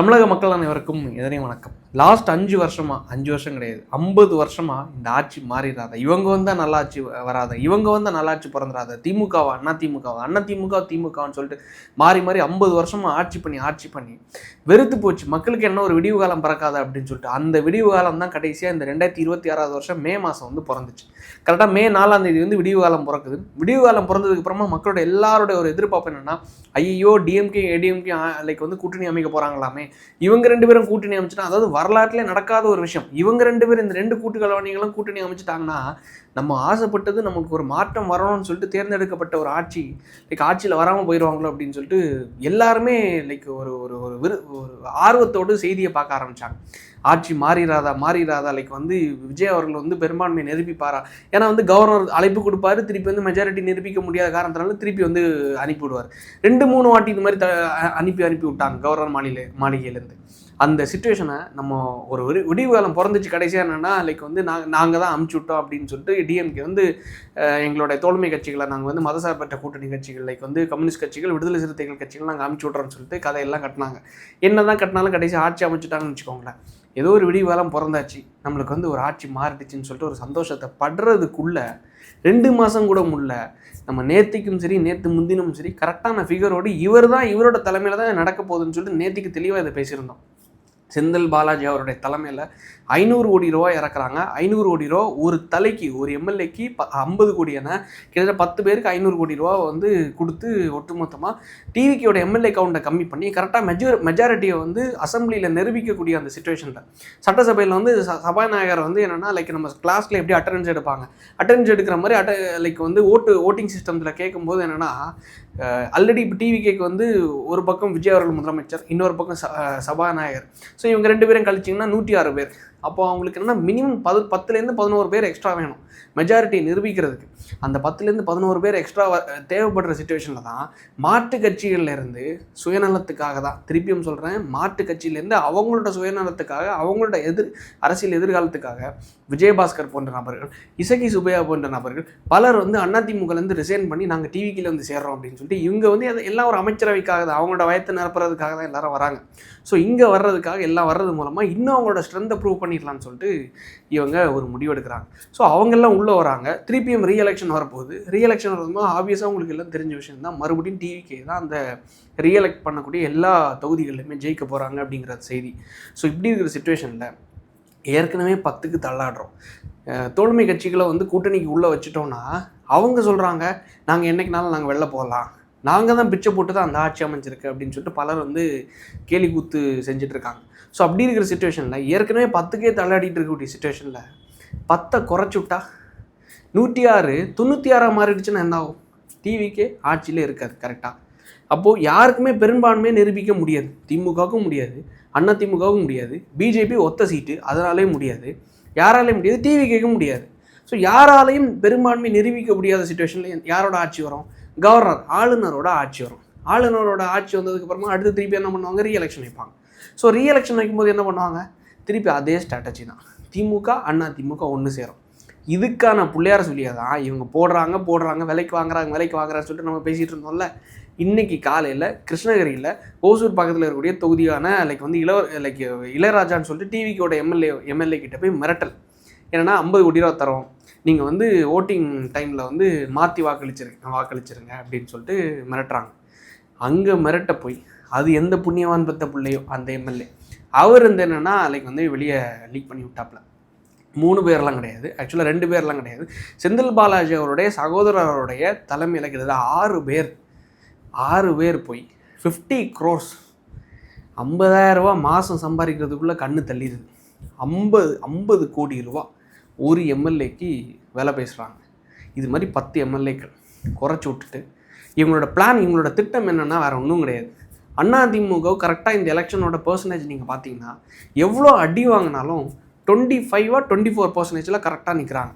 தமிழக மக்கள் அனைவருக்கும் இதனை வணக்கம். லாஸ்ட் 5 வருஷமா, 5 வருஷம் கிடையாது, 50 வருஷமா இந்த ஆட்சி மாறிடாத, இவங்க வந்தா நல்லாட்சி வராத, இவங்க வந்தா நல்லாட்சி பிறந்துடாத, திமுகவா அண்ணா திமுகவா, அண்ணா திமுக திமுகன்னு சொல்லிட்டு மாறி மாறி 50 வருஷமா ஆட்சி பண்ணி வெறுத்து போச்சு. மக்களுக்கு என்ன ஒரு விடிவு காலம் பிறக்காத அப்படின்னு சொல்லிட்டு அந்த விடிவு காலம் தான் கடைசியாக இந்த 2026 வருஷம் மே மாதம் வந்து பிறந்துச்சு. கரெக்டாக மே 4ஆம் தேதி வந்து விடிவு காலம் பிறக்குது. விடிவு காலம் பிறந்ததுக்கு அப்புறமா மக்களோட எல்லாரோட ஒரு எதிர்பார்ப்பு என்னன்னா, ஐயோ டிஎம்கே ஏடிஎம்கே லைக் வந்து கூட்டணி அமைக்க போறாங்களாமே, இவங்க 2 பேரும் கூட்டணி அமைச்சிட்டா, அதாவது வரலாற்றிலே நடக்காத ஒரு விஷயம், இவங்க 2 பேரும் இந்த 2 கூட்டுக்கலவாணிகளும் கூட்டணி அமைச்சிட்டாங்கன்னா நம்ம ஆசைப்பட்டது நமக்கு ஒரு மாற்றம் வரணும்னு சொல்லிட்டு தேர்ந்தெடுக்கப்பட்ட ஒரு ஆட்சி லைக் ஆட்சியில் வராமல் போயிடுவாங்களோ அப்படின்னு சொல்லிட்டு எல்லாருமே லைக் ஒரு ஒரு ஒரு ஆர்வத்தோடு செய்தியை பார்க்க ஆரம்பித்தாங்க. ஆட்சி மாறிடாதா லைக் வந்து விஜய் அவர்கள் வந்து பெரும்பான்மையை நிரூபிப்பாரா, ஏன்னா வந்து கவர்னர் அழைப்பு கொடுப்பாரு, திருப்பி வந்து மெஜாரிட்டி நிரூபிக்க முடியாத காரணத்தினால திருப்பி வந்து அனுப்பி விடுவார். 2-3 வாட்டி இது மாதிரி அனுப்பி விட்டாங்க கவர்னர் மாளிகையிலேருந்து. அந்த சுச்சுவேஷனை நம்ம ஒரு விடிவு காலம் பிறந்துச்சு. கடைசியாக என்னென்னா லைக் வந்து நாங்கள் தான் அமுச்சு விட்டோம் அப்படின்னு சொல்லிட்டு டிஎம்கே வந்து எங்களுடைய தோழமை கட்சிகளை நாங்கள் வந்து மதசார்பற்ற கூட்டணி கட்சிகள் லைக் வந்து கம்யூனிஸ்ட் கட்சிகள், விடுதலை சிறுத்தைகள் கட்சிகள் நாங்கள் அமுச்சு விட்றோன்னு சொல்லிட்டு கதையெல்லாம் கட்டினாங்க. என்ன தான் கட்டினாலும் கடைசி ஆட்சி அமைச்சுட்டாங்கன்னு வச்சுக்கோங்களேன். ஏதோ ஒரு விடிவு காலம் பிறந்தாச்சு, நம்மளுக்கு வந்து ஒரு ஆட்சி மாறிடுச்சுன்னு சொல்லிட்டு ஒரு சந்தோஷத்தை படுறதுக்குள்ள 2 மாதம் கூட முடியல. நம்ம நேற்றுக்கும் சரி நேற்று முந்தினும் சரி கரெக்டான ஃபிகரோடு இவரோட தலைமையில் தான் நடக்க போகுதுன்னு சொல்லிட்டு நேற்றுக்கு தெளிவாக இதை பேசியிருந்தோம். செந்தில் பாலாஜி அவருடைய தலைமையில் 500 கோடி ரூபா இறக்குறாங்க. 500 கோடி ரூபா ஒரு தலைக்கு, ஒரு எம்எல்ஏக்கு 50 கோடி என கிட்டத்தட்ட 10 பேருக்கு 500 கோடி ரூபா வந்து கொடுத்து ஒட்டுமொத்தமாக டிவிக்கோட எம்எல்ஏ கவுண்டை கம்மி பண்ணி கரெக்டாக மெஜாரிட்டியை வந்து அசம்பிளியில் நிரூபிக்கக்கூடிய அந்த சுச்சுவேஷனில் சட்டசபையில் வந்து சபாநாயகர் வந்து என்னென்னா லைக் நம்ம கிளாஸில் எப்படி அட்டண்டன்ஸ் எடுப்பாங்க, அட்டண்டன்ஸ் எடுக்கிற மாதிரி லைக் வந்து ஓட்டிங் சிஸ்டத்தில் கேட்கும்போது என்னென்னா ஆல்ரெடி இப்போ டிவிகேக்கு வந்து ஒரு பக்கம் விஜய் அவர்கள் முதலமைச்சர், இன்னொரு பக்கம் சபாநாயகர். ஸோ இவங்க 2 பேரும் கழிச்சிங்கன்னா 106 பேர். அப்போ அவங்களுக்கு என்னென்னா மினிமம் 10லேருந்து 11 பேர் எக்ஸ்ட்ரா வேணும் மெஜாரிட்டியை நிரூபிக்கிறதுக்கு. அந்த 10லேருந்து 11 பேர் எக்ஸ்ட்ரா தேவைப்படுற சுச்சுவேஷனில் தான் மாற்று கட்சிகள்லேருந்து சுயநலத்துக்காக தான், திருப்பியும் சொல்கிறேன், மாற்று கட்சியிலேருந்து அவங்களோட சுயநலத்துக்காக, அவங்களோட அரசியல் எதிர்காலத்துக்காக விஜயபாஸ்கர் போன்ற நபர்கள், இசக்கி சுப்பையா போன்ற நபர்கள் பலர் வந்து அதிமுகலேருந்து ரிசைன் பண்ணி நாங்கள் டிவிக்கில் வந்து சேர்றோம் அப்படின்னு சொல்லிட்டு இவங்க வந்து எல்லாம் ஒரு அமைச்சரவைக்காக தான், அவங்களோட வயத்தை நிரப்புறதுக்காக தான் எல்லாரும் வராங்க. ஸோ இங்கே வர்றதுக்காக எல்லாம் வர்றது மூலமாக இன்னும் அவங்களோட ஸ்ட்ரென்த்தை ப்ரூவ் பண்ணிடலான்னு சொல்லிட்டு இவங்க ஒரு முடிவு எடுக்கிறாங்க. ஸோ அவங்கெல்லாம் உள்ளே வராங்க. திருப்பியும் ரீஎலெக்ஷன் வரப்போகுது. ரீஎலெக்ஷன் வரும்போது ஆப்வியஸாக உங்களுக்கு எல்லாம் தெரிஞ்ச விஷயம் தான், மறுபடியும் டிவிக்கே தான் அந்த ரீஎலெக்ட் பண்ணக்கூடிய எல்லா தொகுதிகளிலுமே ஜெயிக்க போகிறாங்க அப்படிங்கிற செய்தி. ஸோ இப்படி இருக்கிற சுச்சுவேஷனில் ஏற்கனவே 10க்கு தள்ளாடுறோம். தோழமை கட்சிகளை வந்து கூட்டணிக்கு உள்ளே வச்சுட்டோன்னா அவங்க சொல்கிறாங்க, நாங்கள் என்றைக்குனாலும் நாங்கள் வெளில போகலாம், நாங்கள் தான் பிச்சை போட்டு தான் அந்த ஆட்சி அமைஞ்சிருக்கு அப்படின்னு சொல்லிட்டு பலர் வந்து கேலி கூத்து செஞ்சிட்ருக்காங்க. ஸோ அப்படி இருக்கிற சுச்சுவேஷனில் ஏற்கனவே 10க்கே தள்ளாடிட்டு இருக்கக்கூடிய சுச்சுவேஷனில் 10 குறைச்சி விட்டா 106 96 மாறிடுச்சுன்னா என்ன ஆகும்? டிவிக்கே ஆட்சியிலே இருக்காது கரெக்டாக. அப்போது யாருக்குமே பெரும்பான்மையை நிரூபிக்க முடியாது. திமுகவுக்கும் முடியாது, அண்ணா திமுகவும் முடியாது, பிஜேபி ஒத்த சீட்டு அதனாலே முடியாது, யாராலையும் முடியாது, டிவிக்கேக்கும் முடியாது. ஸோ யாராலையும் பெரும்பான்மை நிரூபிக்க முடியாத சுச்சுவேஷனில் யாரோட ஆட்சி வரும்? கவர்னர், ஆளுநரோட ஆட்சி வரும். ஆளுநரோட ஆட்சி வந்ததுக்கப்புறமா அடுத்து திருப்பி என்ன பண்ணுவாங்க? ரீஎலெக்ஷன் வைப்பாங்க. ஸோ ரீஎலெக்ஷன் வைக்கும்போது என்ன பண்ணுவாங்க? திருப்பி அதே ஸ்ட்ராட்டஜி தான், திமுக அண்ணா திமுக ஒன்று சேரும். இதுக்கான பிள்ளையார சொல்லியாக தான் இவங்க போடுறாங்க விலைக்கு வாங்குறாங்கன்னு சொல்லிட்டு நம்ம பேசிகிட்டு இருந்தோம்ல. இன்றைக்கி காலையில் கிருஷ்ணகிரியில் ஓசூர் பக்கத்தில் இருக்கக்கூடிய தொகுதியான லைக் வந்து இளையராஜான்னு சொல்லிட்டு டிவிக்கோட எம்எல்ஏ கிட்ட போய் மிரட்டல். ஏன்னா 50 கோடி ரூபா தரோம், நீங்கள் வந்து ஓட்டிங் டைமில் வந்து மாற்றி வாக்களிச்சிருங்க அப்படின்னு சொல்லிட்டு மிரட்டுறாங்க. அங்கே மிரட்ட போய் அது எந்த புண்ணியவான் பெற்ற பிள்ளையோ அந்த எம்எல்ஏ அவர் வந்து என்னென்னா லைக் வந்து வெளியே லீக் பண்ணி விட்டாப்புல. 3 பேர்லாம் கிடையாது, ஆக்சுவலாக 2 பேர்லாம் கிடையாது. செந்தில் பாலாஜி அவருடைய சகோதரருடைய தலைமையில் கிட்டத்தட்ட 6 பேர் போய் 50 crores 50,000 ரூபா மாதம் சம்பாதிக்கிறதுக்குள்ளே கண்ணு தள்ளிடுது. 50 கோடி ரூபா ஒரு எம்எல்ஏக்கு வேலை பேசுகிறாங்க. இது மாதிரி 10 எம்எல்ஏக்கள் குறைச்சி விட்டுட்டு இவங்களோட பிளான், இவங்களோட திட்டம் என்னென்னா வேறு ஒன்றும் கிடையாது. அதிமுக கரெக்டாக இந்த எலெக்ஷனோட பர்சன்டேஜ் நீங்கள் பார்த்தீங்கன்னா எவ்வளோ அடி வாங்கினாலும் 24% கரெக்டாக நிற்கிறாங்க.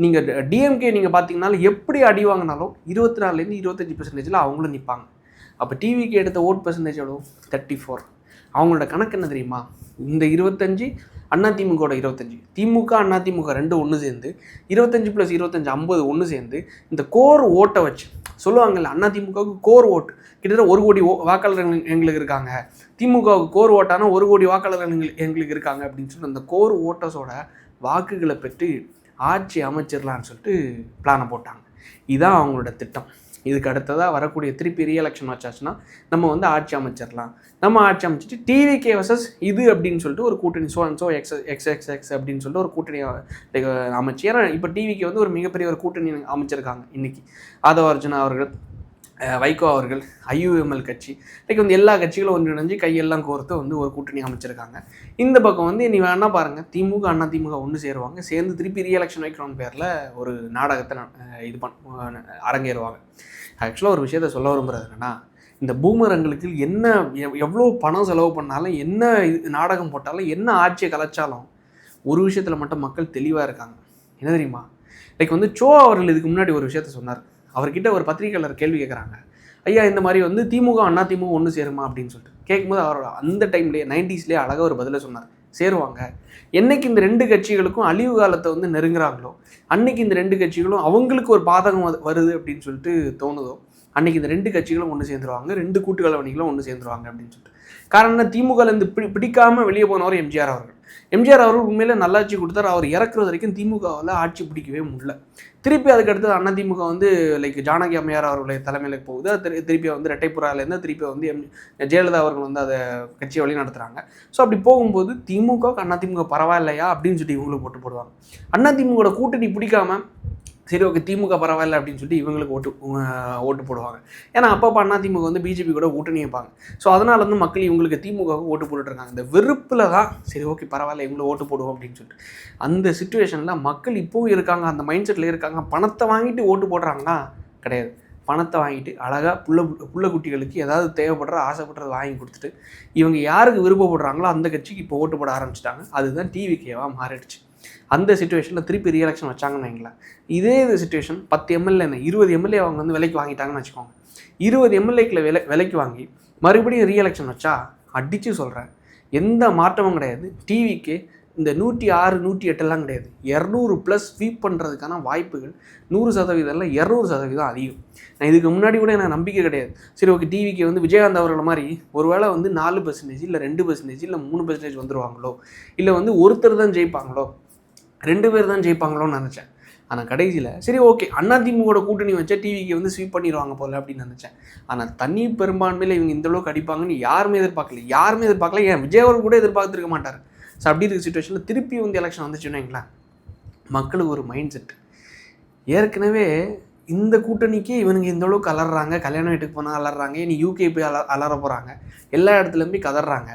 நீங்கள் டிஎம்கே நீங்கள் பார்த்தீங்கன்னாலும் எப்படி அடி வாங்கினாலும் 24லேருந்து 25% அவங்களும் நிற்பாங்க. அப்போ டிவிக்கு எடுத்த ஓட் பர்சன்டேஜ் எவ்வளோ? 34. அவங்களோட கணக்கு என்ன தெரியுமா? இந்த 25 அதிமுகவோட 25, திமுக அதிமுக ரெண்டு ஒன்று சேர்ந்து 25 + 25 50 ஒன்று சேர்ந்து இந்த கோர் ஓட்டை வச்சு சொல்லுவாங்கல்ல, அதிமுகவுக்கு கோர் ஓட்டு கிட்டத்தட்ட 1 கோடி வாக்காளர்கள் எங்களுக்கு இருக்காங்க, திமுகவுக்கு கோர் ஓட்டானா 1 கோடி வாக்காளர்கள் எங்களுக்கு இருக்காங்க அப்படின்னு சொல்லிட்டு அந்த கோர் ஓட்டர்ஸோட வாக்குகளை பெற்று ஆட்சி அமைச்சிடலான்னு சொல்லிட்டு பிளானை போட்டாங்க. இதுதான் அவங்களோட திட்டம். இதுக்கு அடுத்ததாக வரக்கூடிய திருப்பி ரீஎலெக்ஷன் வச்சாச்சுன்னா நம்ம வந்து ஆட்சி அமைச்சிடலாம். நம்ம ஆட்சி அமைச்சிட்டு டிவிகே வர்சஸ் இது அப்படின்னு சொல்லிட்டு ஒரு கூட்டணி எக்ஸ் அப்படின்னு சொல்லிட்டு ஒரு கூட்டணி அமைச்சு. ஏன்னா இப்போ டிவிக்கு வந்து ஒரு மிகப்பெரிய ஒரு கூட்டணி அமைச்சிருக்காங்க இன்னைக்கு. ஆதவ அர்ஜுனா அவர்கள், வைகோ அவர்கள், ஐயுஎம்எல் கட்சி, இன்றைக்கி வந்து எல்லா கட்சிகளும் ஒன்றிணைஞ்சு கையெல்லாம் கோர்த்து வந்து ஒரு கூட்டணி அமைச்சிருக்காங்க. இந்த பக்கம் வந்து நீ வேணா பாருங்கள், திமுக அதிமுக ஒன்று சேருவாங்க, சேர்ந்து திருப்பி ரீஎலெக்ஷன் வைக்கிறோன்னு பேரில் ஒரு நாடகத்தை அரங்கேறுவாங்க. ஆக்சுவலாக ஒரு விஷயத்த சொல்ல விரும்புகிறது என்னன்னா, இந்த பூமரங்களுக்கு என்ன எவ்வளோ பணம் செலவு பண்ணாலும், என்ன நாடகம் போட்டாலும், என்ன ஆட்சியை கலைச்சாலும் ஒரு விஷயத்தில் மட்டும் மக்கள் தெளிவாக இருக்காங்க. என்ன தெரியுமா? லைக் வந்து சோ அவர்கள் இதுக்கு முன்னாடி ஒரு விஷயத்த சொன்னார். அவர்கிட்ட ஒரு பத்திரிகையாளர் கேள்வி கேட்குறாங்க, ஐயா இந்த மாதிரி வந்து திமுக அதிமுக ஒன்று சேருமா அப்படின்னு சொல்லிட்டு கேட்கும்போது அவர் அந்த டைம்லேயே 90ஸ்லேயே அழகாக ஒரு பதிலை சொன்னார். சேருவாங்க. என்னைக்கு இந்த ரெண்டு கட்சிகளுக்கும் அழிவு காலத்தை வந்து நெருங்குறாங்களோ, அன்னைக்கு இந்த ரெண்டு கட்சிகளும் அவங்களுக்கு ஒரு பாதகம் வருது அப்படின்னு சொல்லிட்டு தோணுதோ, அன்னைக்கு இந்த ரெண்டு கட்சிகளும் ஒன்று சேர்ந்துருவாங்க, ரெண்டு கூட்டுக்கலவணிகளும் ஒன்று சேர்ந்துருவாங்க அப்படின்னு சொல்லிட்டு. காரணம், திமுகலேருந்து பிடிக்காமல் வெளியே போனவர் எம்ஜிஆர் அவர்கள். எம்ஜிஆர் அவர்கள் உண்மையிலே நல்லாட்சி கொடுத்தார். அவர் இறக்குறது வரைக்கும் திமுகவில் ஆட்சி பிடிக்கவே முடியல. திருப்பி அதுக்கடுத்து அதிமுக வந்து லைக் ஜானகி அம்மையார் அவர்களுடைய தலைமையில் போகுது. திருப்பி வந்து ரெட்டைப்புறாலேருந்து திருப்பி வந்து ஜெயலலிதா அவர்கள் வந்து அதை கட்சியை வழி நடத்துகிறாங்க. ஸோ அப்படி போகும்போது திமுக அதிமுக பரவாயில்லையா அப்படின்னு சொல்லிட்டு இவங்களுக்கு ஓட்டு போடுவாங்க. அதிமுகவோட கூட்டணி பிடிக்காம சரி ஓகே திமுக பரவாயில்ல அப்படின்னு சொல்லிட்டு இவங்களுக்கு ஓட்டு போடுவாங்க. ஏன்னா அப்பப்போ அதிமுக வந்து பிஜேபி கூட கூட்டணி வைப்பாங்க. ஸோ அதனால வந்து மக்கள் இவங்களுக்கு திமுகவுக்கு ஓட்டு போட்டுட்ருக்காங்க. இந்த வெறுப்பில் தான் சரி ஓகே பரவாயில்ல இவங்களை ஓட்டு போடுவோம் அப்படின்னு சொல்லிட்டு. அந்த சிச்சுவேஷனில் மக்கள் இப்போவும் இருக்காங்க, அந்த மைண்ட் செட்டில் இருக்காங்க. பணத்தை வாங்கிட்டு ஓட்டு போடுறாங்கன்னா கிடையாது. பணத்தை வாங்கிட்டு அழகாக புள்ள குட்டிகளுக்கு ஏதாவது தேவைப்படுற ஆசைப்படுறது வாங்கி கொடுத்துட்டு இவங்க யாருக்கு விருப்பப்படுறாங்களோ அந்த கட்சிக்கு இப்போ ஓட்டு போட ஆரம்பிச்சிட்டாங்க. அதுதான் டிவிகேவாக மாறிடுச்சு. அந்த சிச்சுவேஷனில் திருப்பி ரீஎலெக்ஷன் வச்சாங்கன்னு வைங்களேன், இதே சிச்சுவேஷன் 10 எம்எல்ஏ 20 எம்எல்ஏ அவங்க வந்து விலைக்கு வாங்கிட்டாங்கன்னு வச்சுக்கோங்க. 20 எம்எல்ஏக்களை விலைக்கு வாங்கி மறுபடியும் ரீஎலெக்ஷன் வச்சா அடித்து சொல்கிறேன் எந்த மாற்றமும் கிடையாது. டிவிக்கு இந்த 106 108 கிடையாது, 200+ ஸ்வீப் பண்ணுறதுக்கான வாய்ப்புகள் 100% 200% அதிகம். நான் இதுக்கு முன்னாடி கூட எனக்கு நம்பிக்கை கிடையாது. சரி ஓகே டிவிக்கு வந்து விஜயகாந்த் அவர்கள் மாதிரி ஒருவேளை வந்து 4% இல்லை 2% இல்லை 3% வந்துடுவாங்களோ, இல்லை வந்து ஒருத்தர் தான் ஜெயிப்பாங்களோ, 2 பேர் தான் ஜெயிப்பாங்களோன்னு நினச்சேன். ஆனால் கடைசியில் சரி ஓகே அதிமுக கூட்டணி வச்சா டிவிக்கு வந்து ஸ்வீப் பண்ணிடுவாங்க போல அப்படின்னு நினச்சேன். ஆனால் தனி பெரும்பான்மையில் இவங்க இந்தளவுக்கு அடிப்பாங்கன்னு யாருமே எதிர்பார்க்கல. ஏன் விஜய் அவர்கள் கூட எதிர்பார்த்துருக்க மாட்டார். ஸோ அப்படி இருக்க சிச்சுவேஷனில் திருப்பி வந்து எலெக்ஷன் வந்துச்சுன்னு வைங்களேன், மக்களுக்கு ஒரு மைண்ட் செட். ஏற்கனவே இந்த கூட்டணிக்கே இவனுங்க இந்தளவுக்கு அலறாங்க, கல்யாண வீட்டுக்கு போனால் அலறாங்க, இனி யூகே போய் அலற போகிறாங்க, எல்லா இடத்துலையும் போய் கதறாங்க.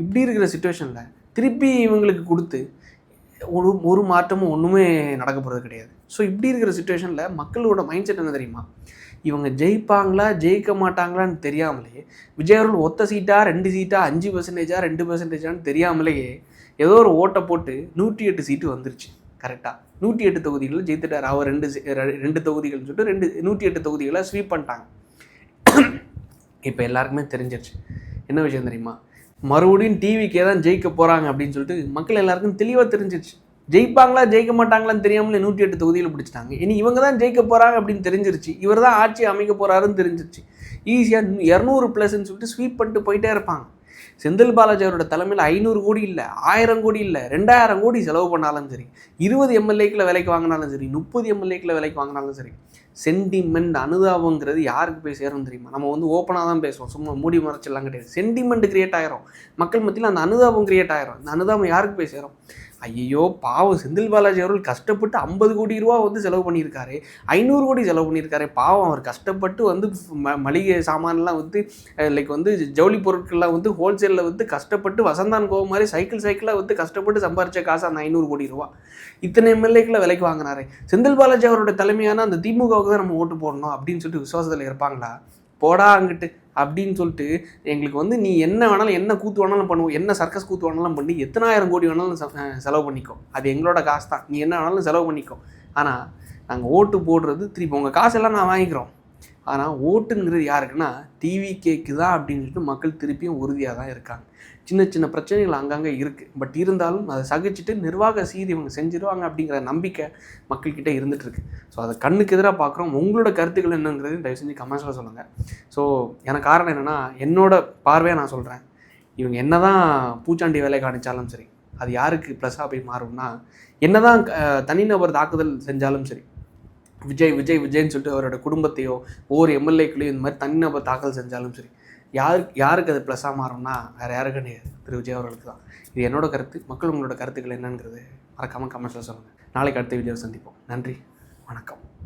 இப்படி இருக்கிற சிச்சுவேஷனில் திருப்பி இவங்களுக்கு கொடுத்து ஒரு மாற்றமும் ஒன்றுமே நடக்க போகிறது கிடையாது. ஸோ இப்படி இருக்கிற சிச்சுவேஷனில் மக்களோட மைண்ட் செட் என்ன தெரியுமா? இவங்க ஜெயிப்பாங்களா ஜெயிக்க மாட்டாங்களான்னு தெரியாமலே, விஜய் அவர்கள் ஒத்த சீட்டா 2 சீட்டா 5% 2%ன்னு தெரியாமலேயே ஏதோ ஒரு ஓட்டை போட்டு 108 சீட்டு வந்துருச்சு. கரெக்டாக 108 தொகுதிகளில் ஜெயித்துட்டார் அவர். 2 தொகுதிகள்னு சொல்லிட்டு 108 தொகுதிகளை ஸ்வீப் பண்ணிட்டாங்க. இப்போ எல்லாருக்குமே தெரிஞ்சிருச்சு என்ன விஷயம் தெரியுமா? மறுபடியும் டிவிக்கே தான் ஜெயிக்க போகிறாங்க அப்படின்னு சொல்லிட்டு மக்கள் எல்லாருக்கும் தெளிவாக தெரிஞ்சிருச்சு. ஜெயிப்பாங்களா ஜெயிக்க மாட்டாங்களான்னு தெரியாமலே 108 தொகுதியில் பிடிச்சிட்டாங்க. இனி இவங்க தான் ஜெயிக்க போகிறாங்க அப்படின்னு தெரிஞ்சிருச்சு. இவர் தான் ஆட்சி அமைக்க போகிறாருன்னு தெரிஞ்சிருச்சு. ஈஸியாக 200+ன்னு சொல்லிட்டு ஸ்வீப் பண்ணிட்டு போயிட்டே இருப்பாங்க. செந்தில் பாலாஜி அவரோட தலைமையில் 500 கோடி இல்லை, 1000 கோடி இல்லை, 2000 கோடி செலவு பண்ணாலும் சரி, 20 எம்எல்ஏக்களை விலைக்கு வாங்கினாலும் சரி, 30 எம்எல்ஏக்களை விலைக்கு வாங்கினாலும் சரி, சென்டிமெண்ட் அனுதாபங்கிறது யாருக்கு போய் சேரும் தெரியுமா? நம்ம வந்து ஓப்பனாக தான் பேசுவோம், சும்மா மூடி மறைச்செல்லாம் கிடையாது. சென்டிமெண்ட் கிரியேட் ஆகிரும் மக்கள் மத்தியில், அந்த அனுதாபம் கிரியேட் ஆகிரும். அந்த அனுதாபம் யாருக்கு போய் சேரும்? ஐயோ பாவம் செந்தில் பாலாஜி அவர்கள் கஷ்டப்பட்டு 50 கோடி ரூபா வந்து செலவு பண்ணியிருக்காரு, 500 கோடி செலவு பண்ணியிருக்காரு. பாவம் அவர் கஷ்டப்பட்டு வந்து மளிகை சாமான்லாம் வந்து லைக் வந்து ஜவுளி பொருட்கள்லாம் வந்து ஹோல்சேலில் வந்து கஷ்டப்பட்டு வசந்தான் கோவம் மாதிரி சைக்கிளாக வந்து கஷ்டப்பட்டு சம்பாரித்த காசு அந்த 500 கோடி ரூபா இத்தனை எம்எல்ஏக்களை விலைக்கு வாங்கினாரு. செந்தில் பாலாஜி அவரோட தலைமையான அந்த திமுகவுக்கு தான் நம்ம ஓட்டு போடணும் அப்படின்னு சொல்லிட்டு விசுவாசத்தில் இருப்பாங்களா? போடா அங்கிட்டு அப்படின்னு சொல்லிட்டு எங்களுக்கு வந்து நீ என்ன வேணாலும் என்ன கூத்து வேணாலும் பண்ணுவோம், என்ன சர்க்கஸ் கூத்து வேணாலும் பண்ணி எத்தனை ஆயிரம் கோடி வேணாலும் செலவு பண்ணிக்கோ, அது எங்களோட காசு தான், நீ என்ன வேணாலும் செலவு பண்ணிக்கோ. ஆனால் நாங்கள் ஓட்டு போடுறது திருப்பி உங்கள் காசெல்லாம் நான் வாங்கிக்கிறோம். ஆனால் ஓட்டுங்கிறது யாருக்குன்னா டிவிகேக்கு தான் அப்படின்னு சொல்லிட்டு மக்கள் திருப்பியும் உறுதியாக தான் இருக்காங்க. சின்ன சின்ன பிரச்சனைகள் அங்கங்கே இருக்குது. பட் இருந்தாலும் அதை சகிச்சுட்டு நிர்வாக சீர் இவங்க செஞ்சிருவாங்க அப்படிங்கிற நம்பிக்கை மக்கள்கிட்ட இருந்துகிட்ருக்கு. ஸோ அதை கண்ணுக்கு எதிராக பார்க்குறோம். உங்களோட கருத்துக்கள் என்னங்கிறது தயவு செஞ்சு கமெண்ட்ஸில் சொல்லுங்கள். ஸோ எனக்கு காரணம் என்னென்னா, என்னோட பார்வையாக நான் சொல்கிறேன், இவங்க என்ன தான் பூச்சாண்டி வேலை காணிச்சாலும் சரி, அது யாருக்கு ப்ளஸ்ஸாக போய் மாறும்னா, என்ன தான் தனிநபர் தாக்குதல் செஞ்சாலும் சரி, விஜய்ன்னு சொல்லிட்டு அவரோட குடும்பத்தையோ ஒவ்வொரு எம்எல்ஏக்களையும் இந்த மாதிரி தனிநபர் தாக்கல் செஞ்சாலும் சரி, யாருக்கு அது ப்ளஸ்ஸாக மாறும்னா வேறு யாருக்கு கிடையாது, திரு விஜய் அவர்களுக்கு தான். இது என்னோட கருத்து. மக்கள் உங்களோட கருத்துக்கள் என்னங்கிறது மறக்காமல் கமெண்ட்ஸில் சொல்லுங்கள். நாளைக்கு அடுத்த வீடியோவை சந்திப்போம். நன்றி, வணக்கம்.